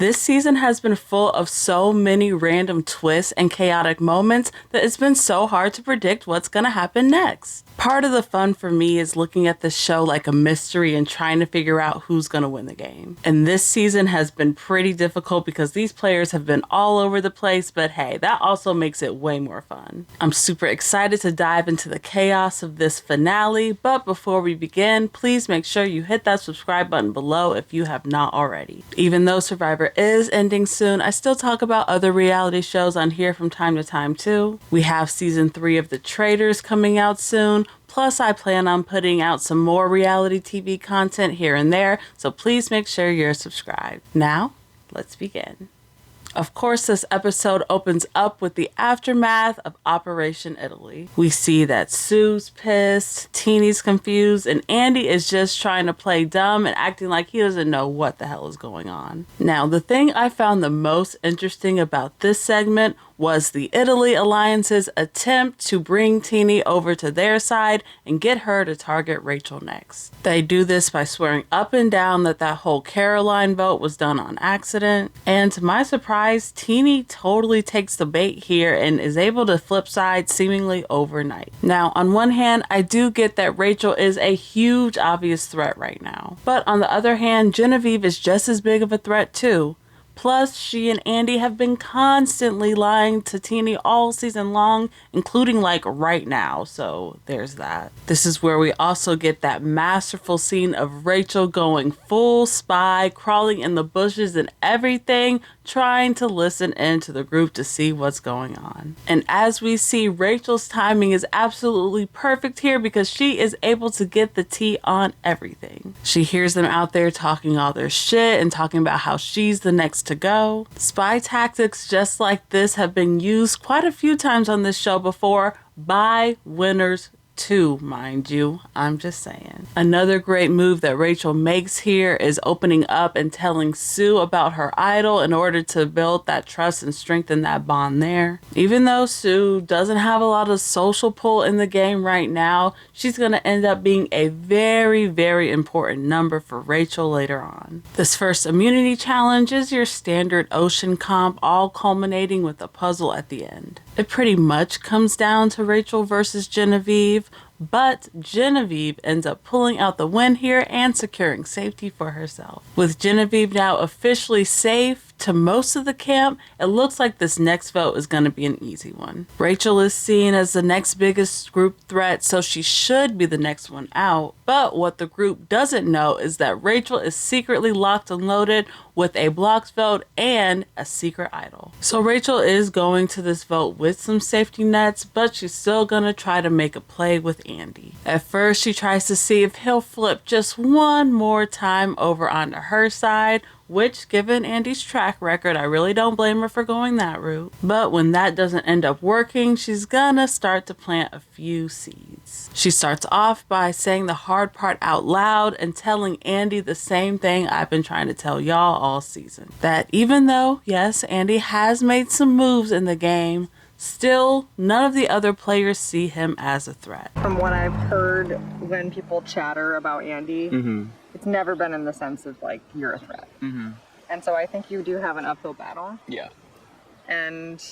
This season has been full of so many random twists and chaotic moments that it's been so hard to predict what's gonna happen next. Part of the fun for me is looking at the show like a mystery and trying to figure out who's gonna win the game. And this season has been pretty difficult because these players have been all over the place, but hey, that also makes it way more fun. I'm super excited to dive into the chaos of this finale, but before we begin, please make sure you hit that subscribe button below if you have not already. Even though Survivor is ending soon, I still talk about other reality shows on here from time to time too. We have season 3 of The Traitors coming out soon. Plus, I plan on putting out some more reality TV content here and there, so please make sure you're subscribed. Now, let's begin. Of course, this episode opens up with the aftermath of Operation Italy. We see that Sue's pissed, Teeny's confused, and Andy is just trying to play dumb and acting like he doesn't know what the hell is going on. Now, the thing I found the most interesting about this segment was the Italy Alliance's attempt to bring Teeny over to their side and get her to target Rachel next. They do this by swearing up and down that whole Caroline vote was done on accident. And to my surprise, Teeny totally takes the bait here and is able to flip sides seemingly overnight. Now, on one hand, I do get that Rachel is a huge obvious threat right now. But on the other hand, Genevieve is just as big of a threat too. Plus, she and Andy have been constantly lying to Teeny all season long, including like right now, so there's that. This is where we also get that masterful scene of Rachel going full spy, crawling in the bushes and everything, trying to listen in to the group to see what's going on. And as we see, Rachel's timing is absolutely perfect here because she is able to get the tea on everything. She hears them out there talking all their shit and talking about how she's the next to go. Spy tactics just like this have been used quite a few times on this show before by winners too, mind you. I'm just saying. Another great move that Rachel makes here is opening up and telling Sue about her idol in order to build that trust and strengthen that bond there. Even though Sue doesn't have a lot of social pull in the game right now, she's going to end up being a very, very important number for Rachel later on. This first immunity challenge is your standard ocean comp, all culminating with a puzzle at the end. It pretty much comes down to Rachel versus Genevieve, but Genevieve ends up pulling out the win here and securing safety for herself. With Genevieve now officially safe to most of the camp, it looks like this next vote is going to be an easy one. Rachel is seen as the next biggest group threat, so she should be the next one out. But what the group doesn't know is that Rachel is secretly locked and loaded with a blocked vote and a secret idol. So Rachel is going to this vote with some safety nets, but she's still going to try to make a play with Andy. At first, she tries to see if he'll flip just one more time over onto her side, which, given Andy's track record, I really don't blame her for going that route. But when that doesn't end up working, she's gonna start to plant a few seeds. She starts off by saying the hard part out loud and telling Andy the same thing I've been trying to tell y'all all season. That even though, yes, Andy has made some moves in the game, still, none of the other players see him as a threat. From what I've heard when people chatter about Andy, it's never been in the sense of like, you're a threat. And so I think you do have an uphill battle. Yeah. And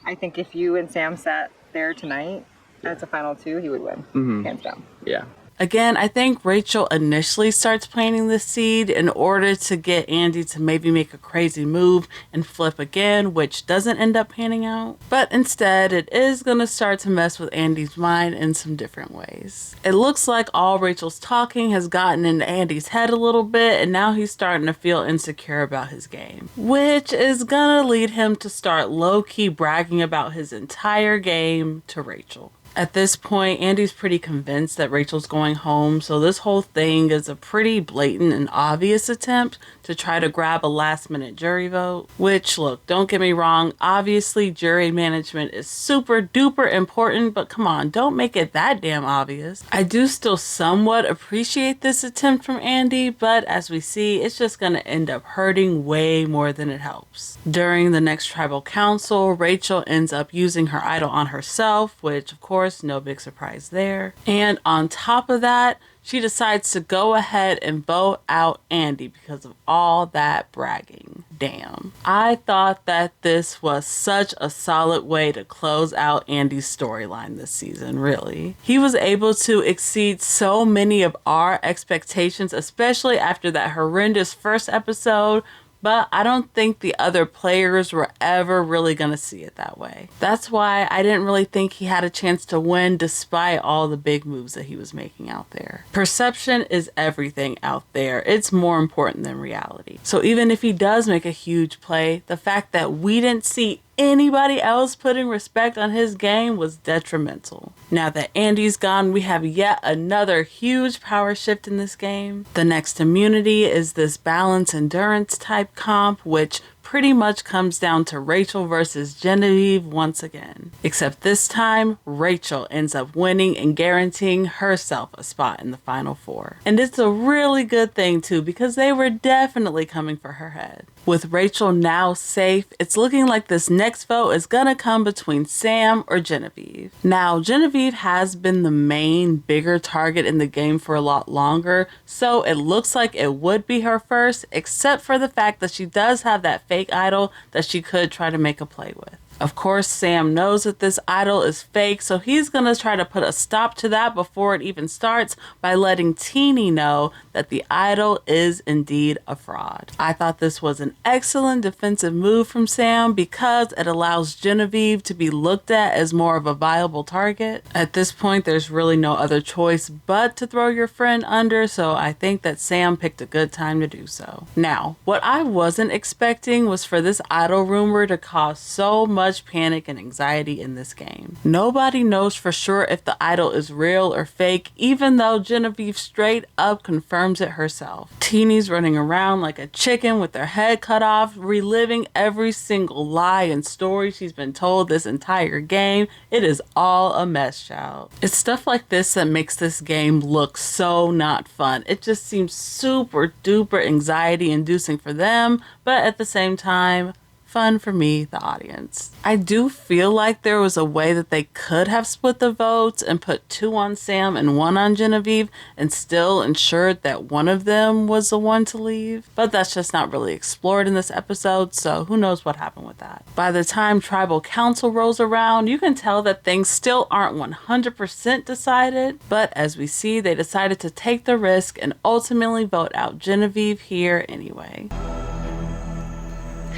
I think if you and Sam sat there tonight as a final 2, he would win, hands down. Yeah. Again, I think Rachel initially starts planting the seed in order to get Andy to maybe make a crazy move and flip again, which doesn't end up panning out. But instead, it is going to start to mess with Andy's mind in some different ways. It looks like all Rachel's talking has gotten into Andy's head a little bit, and now he's starting to feel insecure about his game, which is going to lead him to start low-key bragging about his entire game to Rachel. At this point, Andy's pretty convinced that Rachel's going home, so this whole thing is a pretty blatant and obvious attempt to try to grab a last-minute jury vote. Which, look, don't get me wrong, obviously jury management is super duper important, but come on, don't make it that damn obvious. I do still somewhat appreciate this attempt from Andy, but as we see, it's just gonna end up hurting way more than it helps. During the next tribal council, Rachel ends up using her idol on herself, which of course course, no big surprise there. And on top of that, she decides to go ahead and vote out Andy because of all that bragging. Damn. I thought that this was such a solid way to close out Andy's storyline this season, really. He was able to exceed so many of our expectations, especially after that horrendous first episode, but I don't think the other players were ever really going to see it that way. That's why I didn't really think he had a chance to win despite all the big moves that he was making out there. Perception is everything out there. It's more important than reality. So even if he does make a huge play, the fact that we didn't see anybody else putting respect on his game was detrimental. Now that Andy's gone, we have yet another huge power shift in this game. The next immunity is this balance endurance type comp, which pretty much comes down to Rachel versus Genevieve once again. Except this time, Rachel ends up winning and guaranteeing herself a spot in the final four. And it's a really good thing too, because they were definitely coming for her head. With Rachel now safe, it's looking like this next vote is gonna come between Sam or Genevieve. Now, Genevieve has been the main, bigger target in the game for a lot longer, so it looks like it would be her first, except for the fact that she does have that fake idol that she could try to make a play with. Of course, Sam knows that this idol is fake, so he's going to try to put a stop to that before it even starts by letting Teeny know that the idol is indeed a fraud. I thought this was an excellent defensive move from Sam because it allows Genevieve to be looked at as more of a viable target. At this point, there's really no other choice but to throw your friend under, so I think that Sam picked a good time to do so. Now, what I wasn't expecting was for this idol rumor to cause so much panic and anxiety in this game. Nobody knows for sure if the idol is real or fake, even though Genevieve straight up confirms it herself. Teeny's running around like a chicken with their head cut off, reliving every single lie and story she's been told this entire game. It is all a mess, child. It's stuff like this that makes this game look so not fun. It just seems super duper anxiety inducing for them, but at the same time, fun for me, the audience. I do feel like there was a way that they could have split the votes and put 2 on Sam and 1 on Genevieve and still ensured that one of them was the one to leave. But that's just not really explored in this episode, so who knows what happened with that. By the time Tribal Council rolls around, you can tell that things still aren't 100% decided, but as we see, they decided to take the risk and ultimately vote out Genevieve here anyway.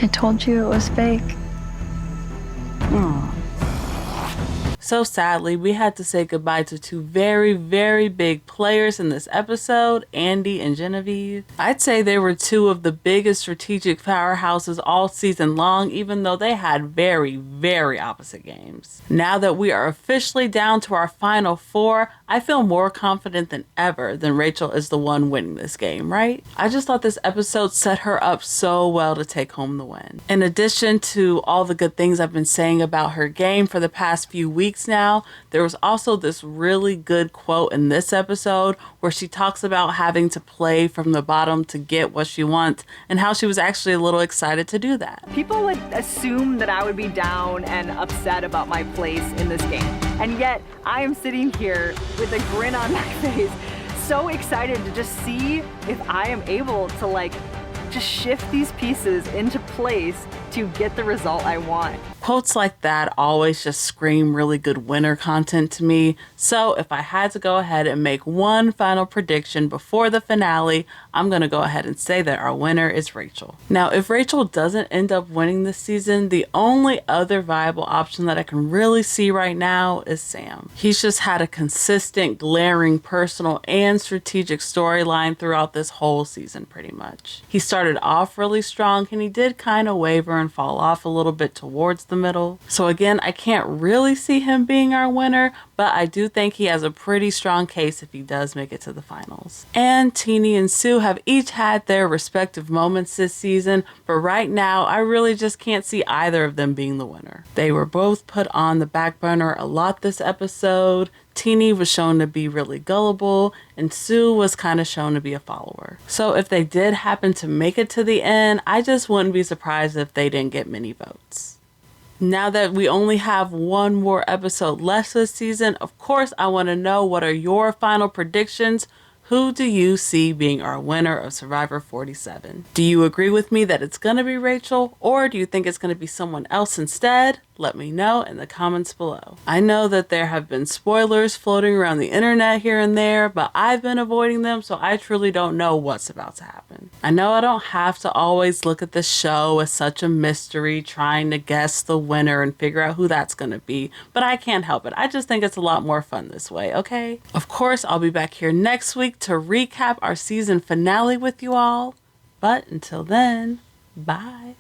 I told you it was fake. So sadly, we had to say goodbye to 2 very, very big players in this episode, Andy and Genevieve. I'd say they were 2 of the biggest strategic powerhouses all season long, even though they had very, very opposite games. Now that we are officially down to our final 4, I feel more confident than ever than Rachel is the one winning this game, right? I just thought this episode set her up so well to take home the win. In addition to all the good things I've been saying about her game for the past few weeks now, there was also this really good quote in this episode where she talks about having to play from the bottom to get what she wants and how she was actually a little excited to do that. People would assume that I would be down and upset about my place in this game. And yet I am sitting here with a grin on my face, so excited to just see if I am able to just shift these pieces into place to get the result I want. Quotes like that always just scream really good winner content to me, so if I had to go ahead and make one final prediction before the finale, I'm going to go ahead and say that our winner is Rachel. Now, if Rachel doesn't end up winning this season, the only other viable option that I can really see right now is Sam. He's just had a consistent, glaring personal and strategic storyline throughout this whole season pretty much. He started off really strong and he did kind of waver and fall off a little bit towards the middle. So again, I can't really see him being our winner, but I do think he has a pretty strong case if he does make it to the finals. And Teeny and Sue have each had their respective moments this season, but right now I really just can't see either of them being the winner. They were both put on the back burner a lot this episode. Teeny was shown to be really gullible, and Sue was kind of shown to be a follower. So if they did happen to make it to the end, I just wouldn't be surprised if they didn't get many votes. Now that we only have one more episode left this season, of course, I want to know, what are your final predictions? Who do you see being our winner of Survivor 47? Do you agree with me that it's going to be Rachel, or do you think it's going to be someone else instead? Let me know in the comments below. I know that there have been spoilers floating around the internet here and there, but I've been avoiding them, so I truly don't know what's about to happen. I know I don't have to always look at the show as such a mystery, trying to guess the winner and figure out who that's going to be, but I can't help it. I just think it's a lot more fun this way, okay? Of course, I'll be back here next week to recap our season finale with you all, but until then, bye.